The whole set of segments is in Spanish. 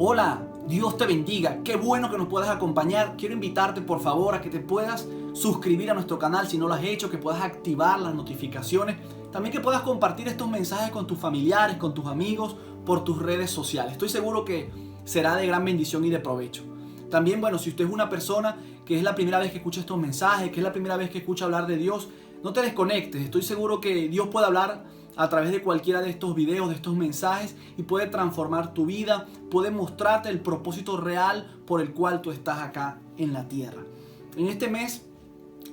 Hola, Dios te bendiga. Qué bueno que nos puedas acompañar. Quiero invitarte por favor a que te puedas suscribir a nuestro canal si no lo has hecho, que puedas activar las notificaciones. También que puedas compartir estos mensajes con tus familiares, con tus amigos, por tus redes sociales. Estoy seguro que será de gran bendición y de provecho. También, bueno, si usted es una persona que es la primera vez que escucha estos mensajes, que es la primera vez que escucha hablar de Dios, no te desconectes. Estoy seguro que Dios puede hablar a través de cualquiera de estos videos, de estos mensajes, y puede transformar tu vida, puede mostrarte el propósito real por el cual tú estás acá en la tierra. En este mes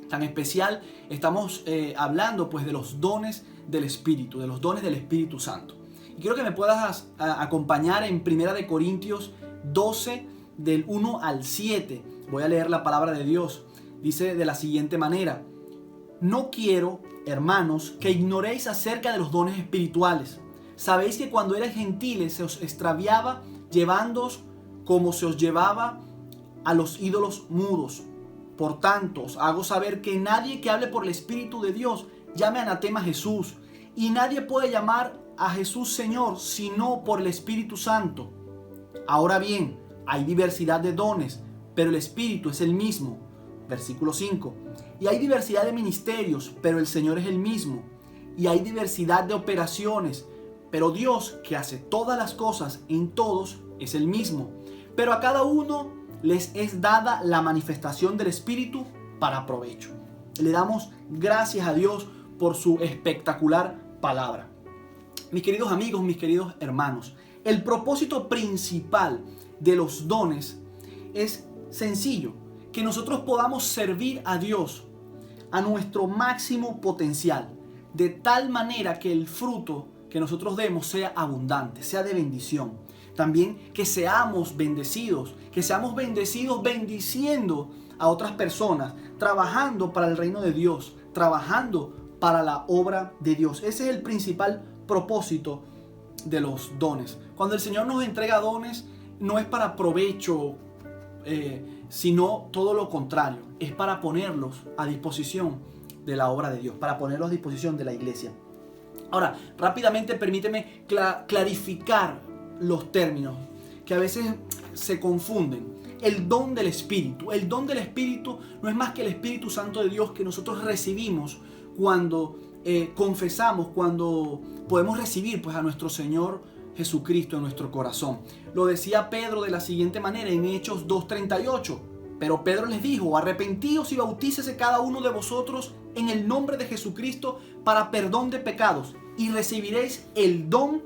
tan especial estamos hablando pues de los dones del Espíritu, de los dones del Espíritu Santo. Y quiero que me puedas acompañar en 1 Corintios 12 del 1 al 7. Voy a leer la palabra de Dios. Dice de la siguiente manera: no quiero, hermanos, que ignoréis acerca de los dones espirituales. Sabéis que cuando erais gentiles se os extraviaba llevándoos como se os llevaba a los ídolos mudos. Por tanto, os hago saber que nadie que hable por el Espíritu de Dios llame anatema a Jesús, y nadie puede llamar a Jesús Señor sino por el Espíritu Santo. Ahora bien, hay diversidad de dones, pero el Espíritu es el mismo. Versículo 5. Y hay diversidad de ministerios, pero el Señor es el mismo. Y hay diversidad de operaciones, pero Dios, que hace todas las cosas en todos, es el mismo. Pero a cada uno les es dada la manifestación del Espíritu para provecho. Le damos gracias a Dios por su espectacular palabra. Mis queridos amigos, mis queridos hermanos, el propósito principal de los dones es sencillo: que nosotros podamos servir a Dios a nuestro máximo potencial, de tal manera que el fruto que nosotros demos sea abundante, sea de bendición. También que seamos bendecidos bendiciendo a otras personas, trabajando para el reino de Dios, trabajando para la obra de Dios. Ese es el principal propósito de los dones. Cuando el Señor nos entrega dones, no es para provecho, sino todo lo contrario, es para ponerlos a disposición de la obra de Dios, para ponerlos a disposición de la iglesia. Ahora, rápidamente permíteme clarificar los términos que a veces se confunden. El don del Espíritu. El don del Espíritu no es más que el Espíritu Santo de Dios que nosotros recibimos cuando confesamos, cuando podemos recibir pues a nuestro Señor Jesucristo en nuestro corazón. Lo decía Pedro de la siguiente manera en Hechos 2:38. Pero Pedro les dijo: arrepentíos y bautícese cada uno de vosotros en el nombre de Jesucristo para perdón de pecados, y recibiréis el don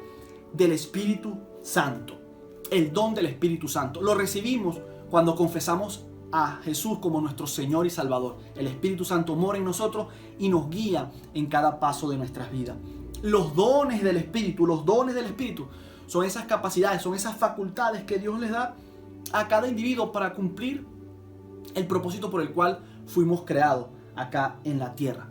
del Espíritu Santo. El don del Espíritu Santo lo recibimos cuando confesamos a Jesús como nuestro Señor y Salvador. El Espíritu Santo mora en nosotros y nos guía en cada paso de nuestras vidas. Los dones del Espíritu son esas capacidades, son esas facultades que Dios les da a cada individuo para cumplir el propósito por el cual fuimos creados acá en la tierra.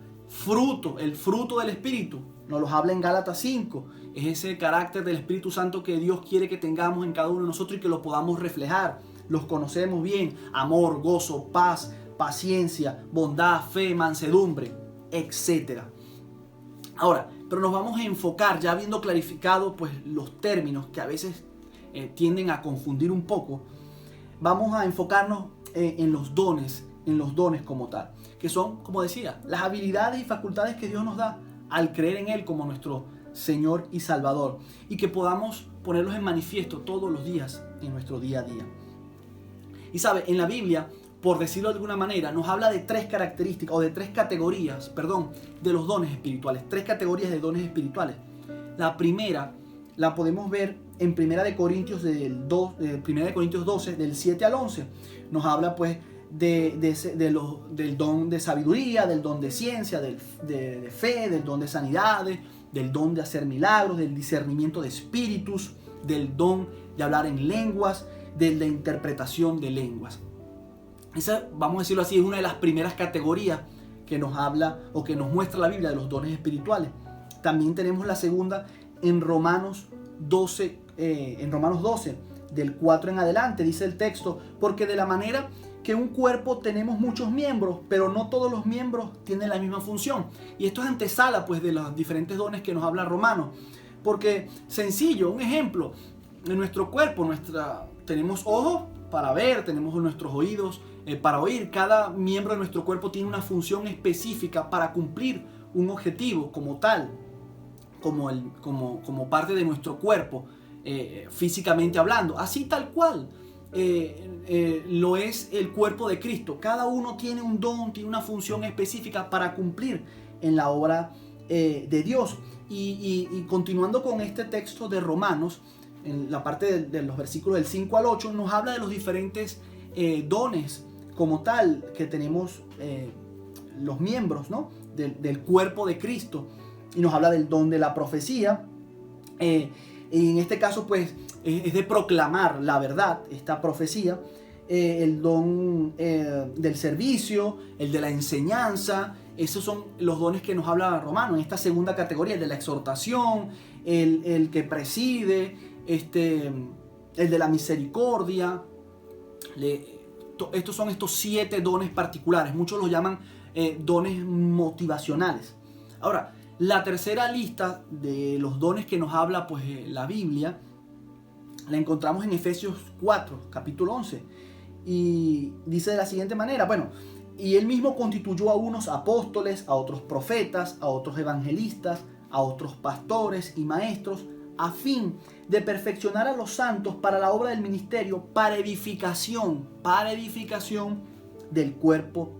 El fruto del Espíritu, nos los habla en Gálatas 5, es ese carácter del Espíritu Santo que Dios quiere que tengamos en cada uno de nosotros y que lo podamos reflejar. Los conocemos bien: amor, gozo, paz, paciencia, bondad, fe, mansedumbre, etc. Ahora, pero nos vamos a enfocar, ya habiendo clarificado pues los términos que a veces tienden a confundir un poco, vamos a enfocarnos en los dones como tal, que son, como decía, las habilidades y facultades que Dios nos da al creer en Él como nuestro Señor y Salvador, y que podamos ponerlos en manifiesto todos los días en nuestro día a día. Y sabe, en la Biblia, por decirlo de alguna manera, nos habla de tres características, o de tres categorías, de los dones espirituales, tres categorías de dones espirituales. La primera la podemos ver en 1 Corintios 12, del 7 al 11. Nos habla pues del don de sabiduría, del don de ciencia, de fe, del don de sanidades, del don de hacer milagros, del discernimiento de espíritus, del don de hablar en lenguas, de la interpretación de lenguas. Esa, vamos a decirlo así, es una de las primeras categorías que nos habla o que nos muestra la Biblia de los dones espirituales. También tenemos la segunda en Romanos 12, del 4 en adelante. Dice el texto: porque de la manera que un cuerpo tenemos muchos miembros, pero no todos los miembros tienen la misma función. Y esto es antesala pues de los diferentes dones que nos habla Romanos. Porque sencillo, un ejemplo, en nuestro cuerpo, tenemos ojos para ver, tenemos nuestros oídos para oír. Cada miembro de nuestro cuerpo tiene una función específica para cumplir un objetivo como tal, como parte de nuestro cuerpo, físicamente hablando. Así tal cual lo es el cuerpo de Cristo. Cada uno tiene un don, tiene una función específica para cumplir en la obra de Dios. Y continuando con este texto de Romanos, en la parte de los versículos del 5 al 8, nos habla de los diferentes dones como tal que tenemos los miembros, ¿no? del cuerpo de Cristo. Y nos habla del don de la profecía. Y en este caso, pues, es de proclamar la verdad, esta profecía. El don del servicio, el de la enseñanza. Esos son los dones que nos habla Romano en esta segunda categoría: el de la exhortación, el que preside, el de la misericordia. Estos son estos 7 dones particulares. Muchos los llaman dones motivacionales. Ahora, la tercera lista de los dones que nos habla pues la Biblia la encontramos en Efesios 4, capítulo 11. Y dice de la siguiente manera: bueno, y él mismo constituyó a unos apóstoles, a otros profetas, a otros evangelistas, a otros pastores y maestros, a fin de perfeccionar a los santos para la obra del ministerio, para edificación del cuerpo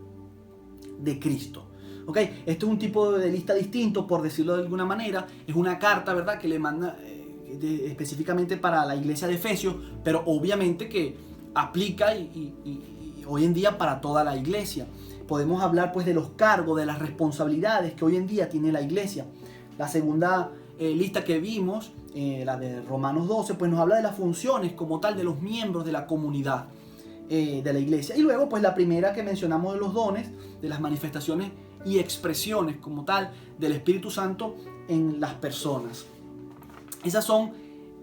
de Cristo. ¿Okay? Esto es un tipo de lista distinto, por decirlo de alguna manera. Es una carta, ¿verdad?, que le manda específicamente para la iglesia de Efesios, pero obviamente que aplica y hoy en día para toda la iglesia. Podemos hablar pues de los cargos, de las responsabilidades que hoy en día tiene la iglesia. La segunda lista que vimos, la de Romanos 12, pues nos habla de las funciones como tal de los miembros de la comunidad de la iglesia. Y luego pues la primera que mencionamos de los dones, de las manifestaciones y expresiones como tal del Espíritu Santo en las personas. Esas son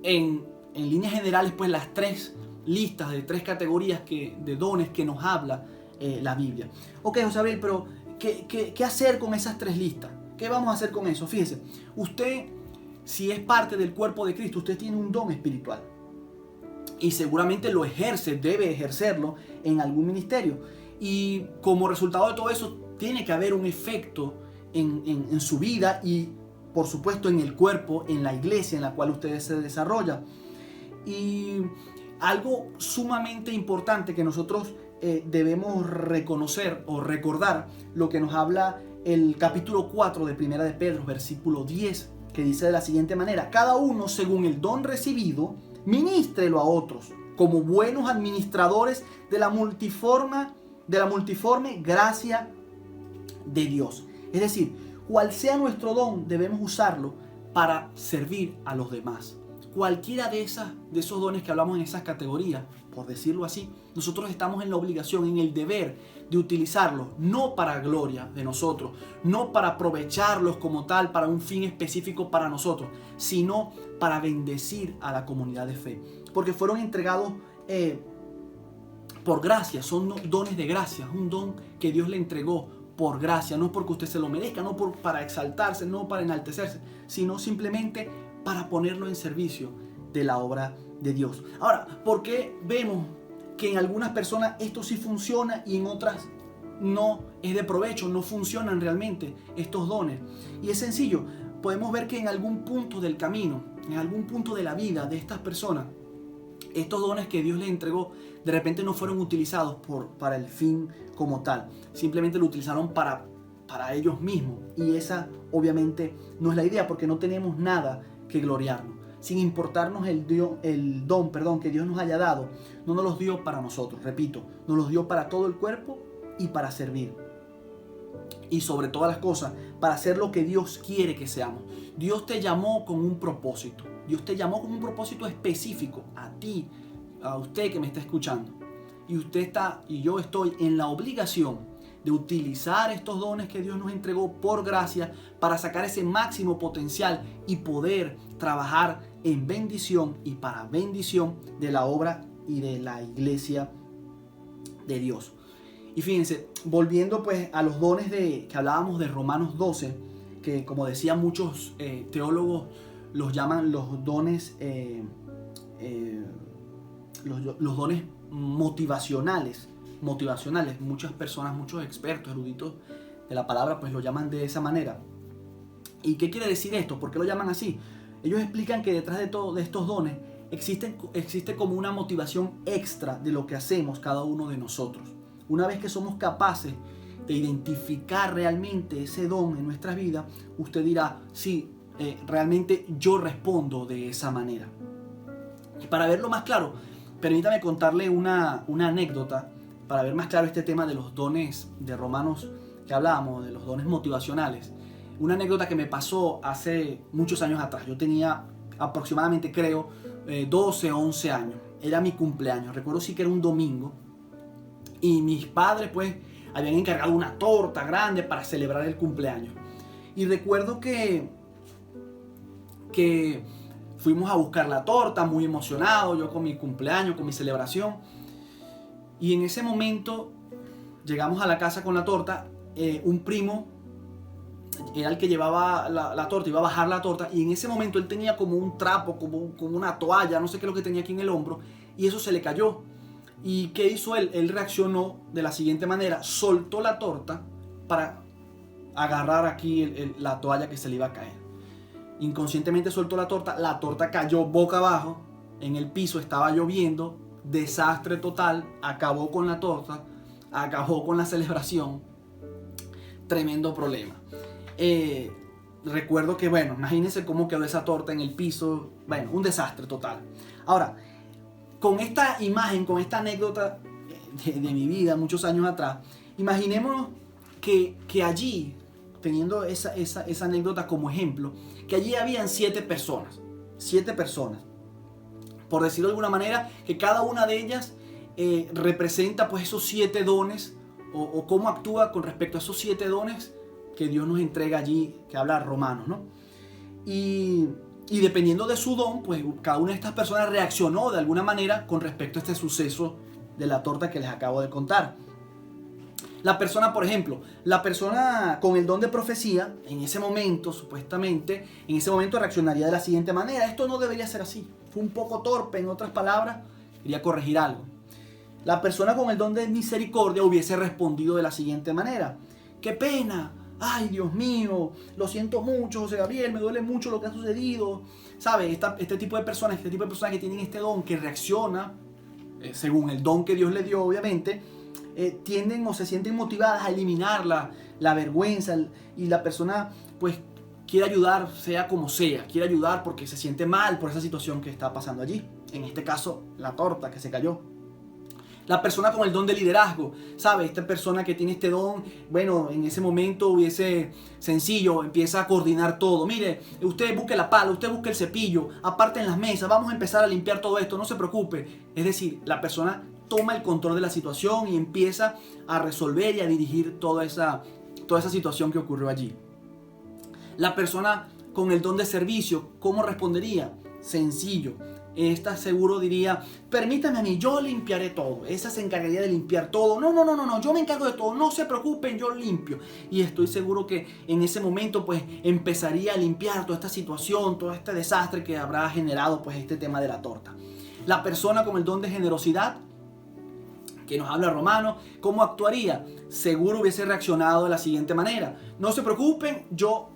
en líneas generales pues las 3 listas de 3 categorías de dones que nos habla la Biblia. Ok, José Abril, pero ¿qué hacer con esas 3 listas? ¿Qué vamos a hacer con eso? Fíjese, usted, si es parte del cuerpo de Cristo, usted tiene un don espiritual y seguramente lo ejerce, debe ejercerlo en algún ministerio, y como resultado de todo eso tiene que haber un efecto en su vida y por supuesto en el cuerpo, en la iglesia en la cual usted se desarrolla. Y algo sumamente importante que nosotros debemos reconocer o recordar, lo que nos habla el capítulo 4 de Primera de Pedro, versículo 10, que dice de la siguiente manera: cada uno según el don recibido, ministrelo a otros, como buenos administradores de la multiforme gracia de Dios. Es decir, cual sea nuestro don, debemos usarlo para servir a los demás. Cualquiera de esos dones que hablamos en esas categorías, por decirlo así, nosotros estamos en la obligación, en el deber de utilizarlos, no para gloria de nosotros, no para aprovecharlos como tal, para un fin específico para nosotros, sino para bendecir a la comunidad de fe. Porque fueron entregados por gracia, son dones de gracia, un don que Dios le entregó por gracia, no porque usted se lo merezca, no para exaltarse, no para enaltecerse, sino simplemente para ponerlo en servicio de la obra de Dios. Ahora, ¿por qué vemos que en algunas personas esto sí funciona y en otras no es de provecho, no funcionan realmente estos dones? Y es sencillo, podemos ver que en algún punto del camino, en algún punto de la vida de estas personas, estos dones que Dios les entregó de repente no fueron utilizados para el fin como tal. Simplemente lo utilizaron para ellos mismos. Y esa obviamente no es la idea, porque no tenemos nada que gloriarnos. Sin importarnos el don que Dios nos haya dado, no nos los dio para nosotros, repito, nos los dio para todo el cuerpo y para servir. Y sobre todas las cosas, para hacer lo que Dios quiere que seamos. Dios te llamó con un propósito. Dios te llamó con un propósito específico, a ti, a usted que me está escuchando. Y yo estoy en la obligación de utilizar estos dones que Dios nos entregó por gracia para sacar ese máximo potencial y poder trabajar en bendición y para bendición de la obra y de la iglesia de Dios. Y fíjense, volviendo pues a los dones que hablábamos de Romanos 12, que como decían muchos teólogos, los llaman los dones los dones motivacionales. Muchas personas, muchos expertos, eruditos de la palabra, pues lo llaman de esa manera. ¿Y qué quiere decir esto? ¿Por qué lo llaman así? Ellos explican que detrás de todos estos dones existe como una motivación extra de lo que hacemos cada uno de nosotros. Una vez que somos capaces de identificar realmente ese don en nuestras vidas, usted dirá, sí, realmente yo respondo de esa manera. Y para verlo más claro, permítame contarle una anécdota para ver más claro este tema de los dones de Romanos que hablábamos, de los dones motivacionales. Una anécdota que me pasó hace muchos años atrás. Yo tenía aproximadamente, creo, 12 o 11 años. Era mi cumpleaños. Recuerdo sí que era un domingo. Y mis padres pues habían encargado una torta grande para celebrar el cumpleaños. Y recuerdo que fuimos a buscar la torta, muy emocionado, yo con mi cumpleaños, con mi celebración. Y en ese momento llegamos a la casa con la torta. Un primo era el que llevaba la torta, iba a bajar la torta. Y en ese momento él tenía como un trapo, como una toalla, no sé qué es lo que tenía aquí en el hombro. Y eso se le cayó. ¿Y qué hizo él? Él reaccionó de la siguiente manera. Soltó la torta para agarrar aquí la toalla que se le iba a caer. Inconscientemente soltó la torta cayó boca abajo en el piso, estaba lloviendo, desastre total, acabó con la torta, acabó con la celebración, tremendo problema. Recuerdo que, bueno, imagínense cómo quedó esa torta en el piso, bueno, un desastre total. Ahora, con esta imagen, con esta anécdota de mi vida, muchos años atrás, imaginémonos que allí, teniendo esa anécdota como ejemplo, que allí habían 7 personas, por decirlo de alguna manera, que cada una de ellas representa pues esos 7 dones o cómo actúa con respecto a esos 7 dones que Dios nos entrega allí, que habla Romanos, ¿no? Y dependiendo de su don, pues cada una de estas personas reaccionó de alguna manera con respecto a este suceso de la torta que les acabo de contar. La persona, por ejemplo, la persona con el don de profecía, en ese momento, supuestamente, en ese momento reaccionaría de la siguiente manera: esto no debería ser así, fue un poco torpe, en otras palabras, quería corregir algo. La persona con el don de misericordia hubiese respondido de la siguiente manera: ¡qué pena! ¡Ay, Dios mío! Lo siento mucho, José Gabriel, me duele mucho lo que ha sucedido. ¿Sabe? Este tipo de personas que tienen este don, que reacciona según el don que Dios le dio, obviamente, tienden o se sienten motivadas a eliminar la vergüenza, y la persona pues quiere ayudar, sea como sea, quiere ayudar porque se siente mal por esa situación que está pasando allí. En este caso, la torta que se cayó. La persona con el don de liderazgo, ¿sabe? Esta persona que tiene este don, bueno, en ese momento hubiese sencillo, empieza a coordinar todo. Mire, usted busque la pala, usted busque el cepillo, aparten las mesas, vamos a empezar a limpiar todo esto, no se preocupe. Es decir, la persona toma el control de la situación y empieza a resolver y a dirigir toda esa situación que ocurrió allí. La persona con el don de servicio, ¿cómo respondería? Sencillo. Esta seguro diría: permítame a mí, yo limpiaré todo. Esa se encargaría de limpiar todo. No, yo me encargo de todo, no se preocupen, yo limpio. Y estoy seguro que en ese momento pues empezaría a limpiar toda esta situación, todo este desastre que habrá generado pues este tema de la torta. La persona con el don de generosidad, que nos habla Romano, ¿cómo actuaría? Seguro hubiese reaccionado de la siguiente manera: no se preocupen, yo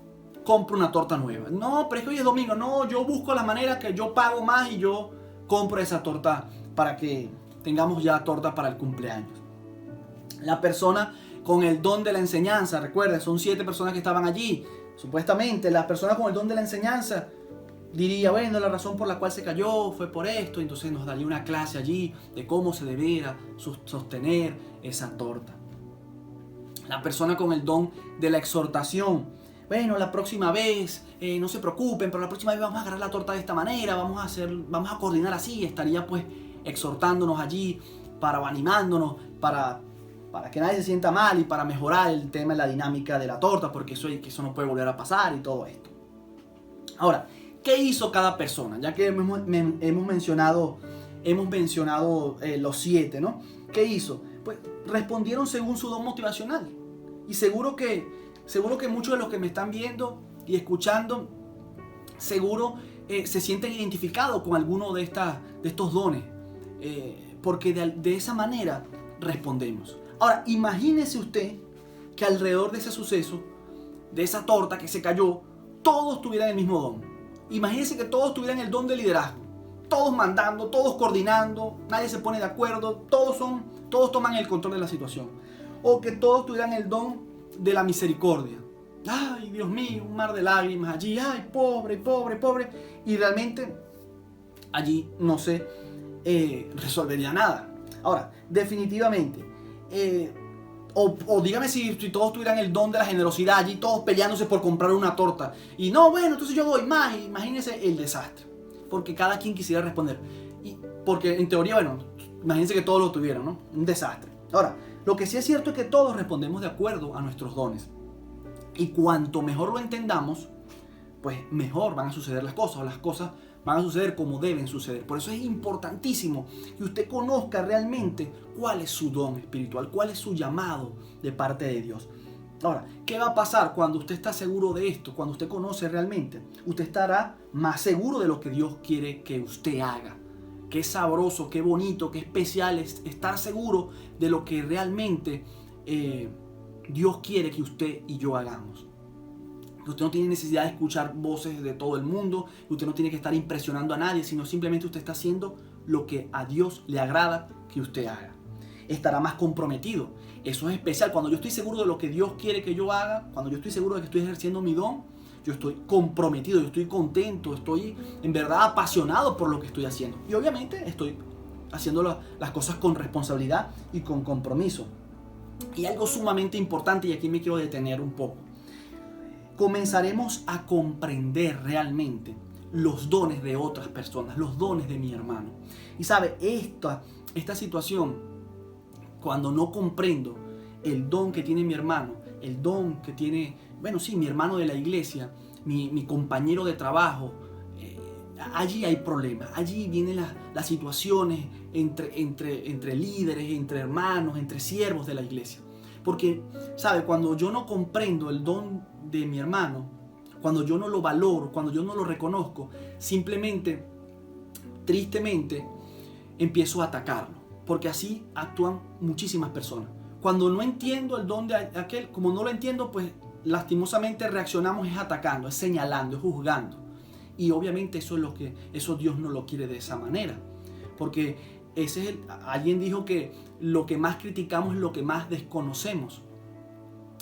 compro una torta nueva. No, pero es que hoy es domingo. No, yo busco la manera que yo pago más y yo compro esa torta para que tengamos ya torta para el cumpleaños. La persona con el don de la enseñanza, recuerden, son 7 personas que estaban allí. Supuestamente, la persona con el don de la enseñanza diría: bueno, la razón por la cual se cayó fue por esto. Entonces nos daría una clase allí de cómo se debiera sostener esa torta. La persona con el don de la exhortación: bueno, la próxima vez, no se preocupen, pero la próxima vez vamos a agarrar la torta de esta manera, vamos a coordinar así. Estaría pues exhortándonos allí, animándonos, para que nadie se sienta mal y para mejorar el tema de la dinámica de la torta, porque eso no puede volver a pasar y todo esto. Ahora, ¿qué hizo cada persona? Ya que hemos mencionado los 7, ¿no? ¿Qué hizo? Pues respondieron según su don motivacional. Y seguro que muchos de los que me están viendo y escuchando, seguro se sienten identificados con alguno de estos dones. porque de esa manera respondemos. Ahora, imagínese usted que alrededor de ese suceso, de esa torta que se cayó, todos tuvieran el mismo don. Imagínese que todos tuvieran el don de liderazgo. Todos mandando, todos coordinando, nadie se pone de acuerdo, todos toman el control de la situación. O que todos tuvieran el don de la misericordia. Ay, Dios mío, un mar de lágrimas allí, ay, pobre, pobre, pobre. Y realmente allí no se resolvería nada. Ahora, definitivamente, o dígame si todos tuvieran el don de la generosidad, allí todos peleándose por comprar una torta. Y no, bueno, entonces yo doy más. Imagínense el desastre. Porque cada quien quisiera responder. Porque en teoría, bueno, imagínense que todos lo tuvieran, ¿no? Un desastre. Ahora, lo que sí es cierto es que todos respondemos de acuerdo a nuestros dones. Y cuanto mejor lo entendamos, pues mejor van a suceder las cosas. O las cosas van a suceder como deben suceder. Por eso es importantísimo que usted conozca realmente cuál es su don espiritual, cuál es su llamado de parte de Dios. Ahora, ¿qué va a pasar cuando usted está seguro de esto? Cuando usted conoce realmente, usted estará más seguro de lo que Dios quiere que usted haga. Qué sabroso, qué bonito, qué especial es estar seguro de lo que realmente Dios quiere que usted y yo hagamos. Que usted no tiene necesidad de escuchar voces de todo el mundo, que usted no tiene que estar impresionando a nadie, sino simplemente usted está haciendo lo que a Dios le agrada que usted haga. Estará más comprometido. Eso es especial. Cuando yo estoy seguro de lo que Dios quiere que yo haga, cuando yo estoy seguro de que estoy ejerciendo mi don, yo estoy comprometido, yo estoy contento, estoy en verdad apasionado por lo que estoy haciendo. Y obviamente estoy haciendo las cosas con responsabilidad y con compromiso. Y algo sumamente importante, y aquí me quiero detener un poco. Comenzaremos a comprender realmente los dones de otras personas, los dones de mi hermano. Y sabe, esta situación, cuando no comprendo el don que tiene mi hermano, el don que tiene, bueno, sí, mi hermano de la iglesia, mi compañero de trabajo, allí hay problemas, allí vienen las situaciones entre líderes, entre hermanos, entre siervos de la iglesia. Porque, ¿sabe? Cuando yo no comprendo el don de mi hermano, cuando yo no lo valoro, cuando yo no lo reconozco, simplemente, tristemente, empiezo a atacarlo. Porque así actúan muchísimas personas. Cuando no entiendo el don de aquel, como no lo entiendo, pues lastimosamente reaccionamos es atacando, es señalando, es juzgando. Y obviamente eso Dios no lo quiere de esa manera. Porque alguien dijo que lo que más criticamos es lo que más desconocemos.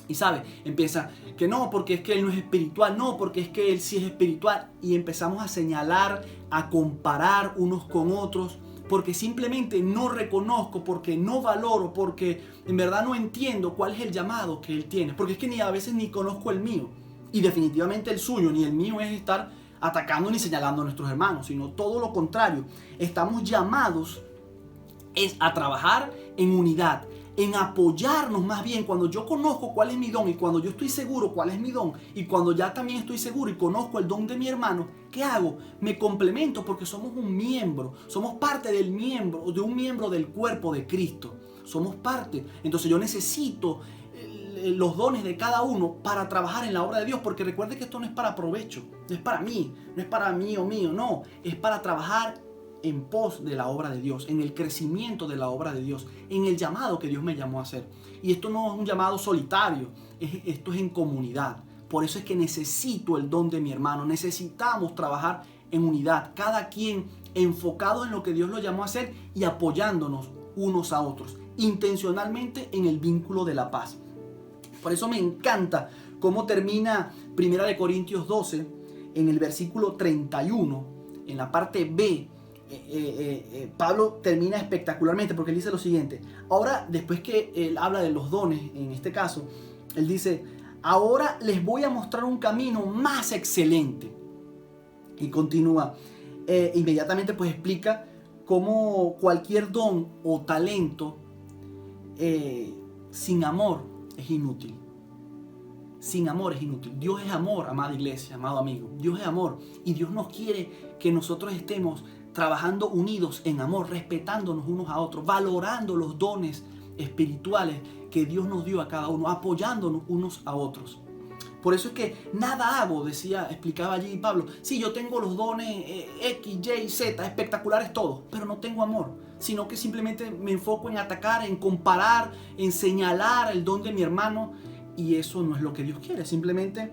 Y sabe, empieza que no, porque es que él no es espiritual, no, porque es que él sí es espiritual. Y empezamos a señalar, a comparar unos con otros, porque simplemente no reconozco, porque no valoro, porque en verdad no entiendo cuál es el llamado que él tiene. Porque es que a veces ni conozco el mío. Y definitivamente el suyo ni el mío es estar atacando ni señalando a nuestros hermanos, sino todo lo contrario. Estamos llamados a trabajar en unidad, en apoyarnos más bien. Cuando yo conozco cuál es mi don y cuando yo estoy seguro cuál es mi don y cuando ya también estoy seguro y conozco el don de mi hermano, ¿qué hago? Me complemento porque somos un miembro, somos parte de un miembro del cuerpo de Cristo. Somos parte. Entonces yo necesito los dones de cada uno para trabajar en la obra de Dios, porque recuerde que esto no es para provecho, no es para mí, no es para mí o mío, no, es para trabajar en pos de la obra de Dios, en el crecimiento de la obra de Dios, en el llamado que Dios me llamó a hacer. Y esto no es un llamado solitario, esto es en comunidad. Por eso es que necesito el don de mi hermano, necesitamos trabajar en unidad, cada quien enfocado en lo que Dios lo llamó a hacer y apoyándonos unos a otros, intencionalmente en el vínculo de la paz. Por eso me encanta cómo termina 1 Corintios 12 en el versículo 31, en la parte B. Pablo termina espectacularmente porque él dice lo siguiente. Ahora, después que él habla de los dones, en este caso, él dice: ahora les voy a mostrar un camino más excelente. Y continúa, inmediatamente pues explica cómo cualquier don o talento sin amor es inútil. Sin amor es inútil. Dios es amor, amada iglesia, amado amigo. Dios es amor y Dios nos quiere que nosotros estemos trabajando unidos en amor, respetándonos unos a otros, valorando los dones espirituales que Dios nos dio a cada uno, apoyándonos unos a otros. Por eso es que nada hago, explicaba allí Pablo. Sí, yo tengo los dones X, Y, Z, espectaculares todos, pero no tengo amor, sino que simplemente me enfoco en atacar, en comparar, en señalar el don de mi hermano, y eso no es lo que Dios quiere. Simplemente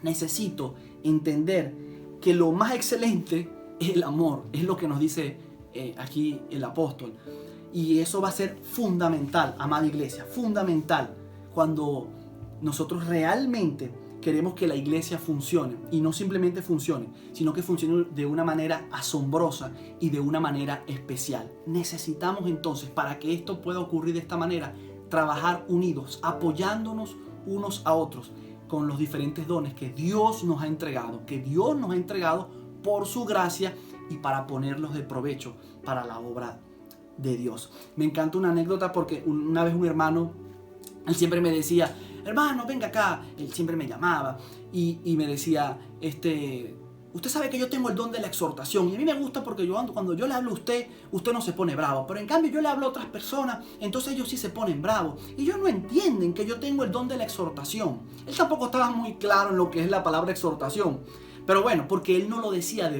necesito entender que lo más excelente es el amor, es lo que nos dice aquí el apóstol. Y eso va a ser fundamental, amada iglesia, fundamental cuando nosotros realmente queremos que la iglesia funcione, y no simplemente funcione, sino que funcione de una manera asombrosa y de una manera especial. Necesitamos entonces, para que esto pueda ocurrir de esta manera, trabajar unidos, apoyándonos unos a otros con los diferentes dones que Dios nos ha entregado, por su gracia y para ponerlos de provecho para la obra de Dios. Me encanta una anécdota porque una vez un hermano, él siempre me decía, hermano, venga acá. Él siempre me llamaba y me decía, usted sabe que yo tengo el don de la exhortación, y a mí me gusta porque cuando yo le hablo a usted no se pone bravo, pero en cambio yo le hablo a otras personas, entonces ellos sí se ponen bravos y ellos no entienden que yo tengo el don de la exhortación. Él tampoco estaba muy claro en lo que es la palabra exhortación, pero bueno, porque él no lo decía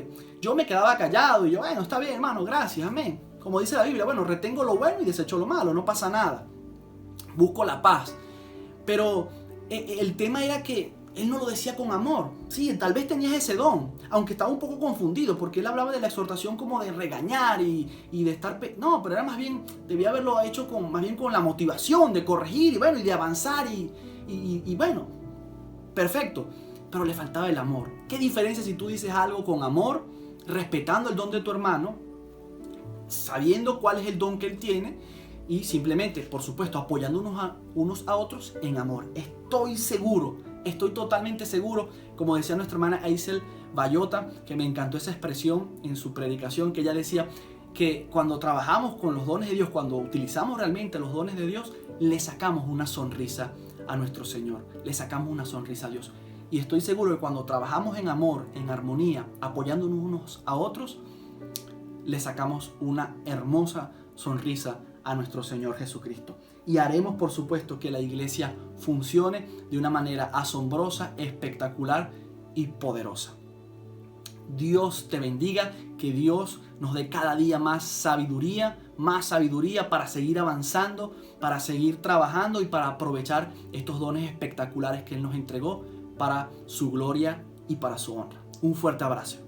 yo me quedaba callado y yo, bueno, está bien, hermano, gracias, amén. Como dice la Biblia, bueno, retengo lo bueno y desecho lo malo, no pasa nada. Busco la paz. Pero el tema era que él no lo decía con amor. Sí, tal vez tenías ese don, aunque estaba un poco confundido, porque él hablaba de la exhortación como de regañar y de estar... No, pero era más bien, debía haberlo hecho más bien con la motivación de corregir y de avanzar y bueno, perfecto. Pero le faltaba el amor. ¿Qué diferencia si tú dices algo con amor, respetando el don de tu hermano, sabiendo cuál es el don que él tiene, y simplemente, por supuesto, apoyándonos unos a otros en amor? Estoy totalmente seguro, como decía nuestra hermana Aisel Bayota, que me encantó esa expresión en su predicación, que ella decía que cuando trabajamos con los dones de Dios, cuando utilizamos realmente los dones de Dios, le sacamos una sonrisa a nuestro Señor, le sacamos una sonrisa a Dios. Y estoy seguro que cuando trabajamos en amor, en armonía, apoyándonos unos a otros, le sacamos una hermosa sonrisa a nuestro Señor Jesucristo. Y haremos, por supuesto, que la iglesia funcione de una manera asombrosa, espectacular y poderosa. Dios te bendiga, que Dios nos dé cada día más sabiduría para seguir avanzando, para seguir trabajando y para aprovechar estos dones espectaculares que Él nos entregó para su gloria y para su honra. Un fuerte abrazo.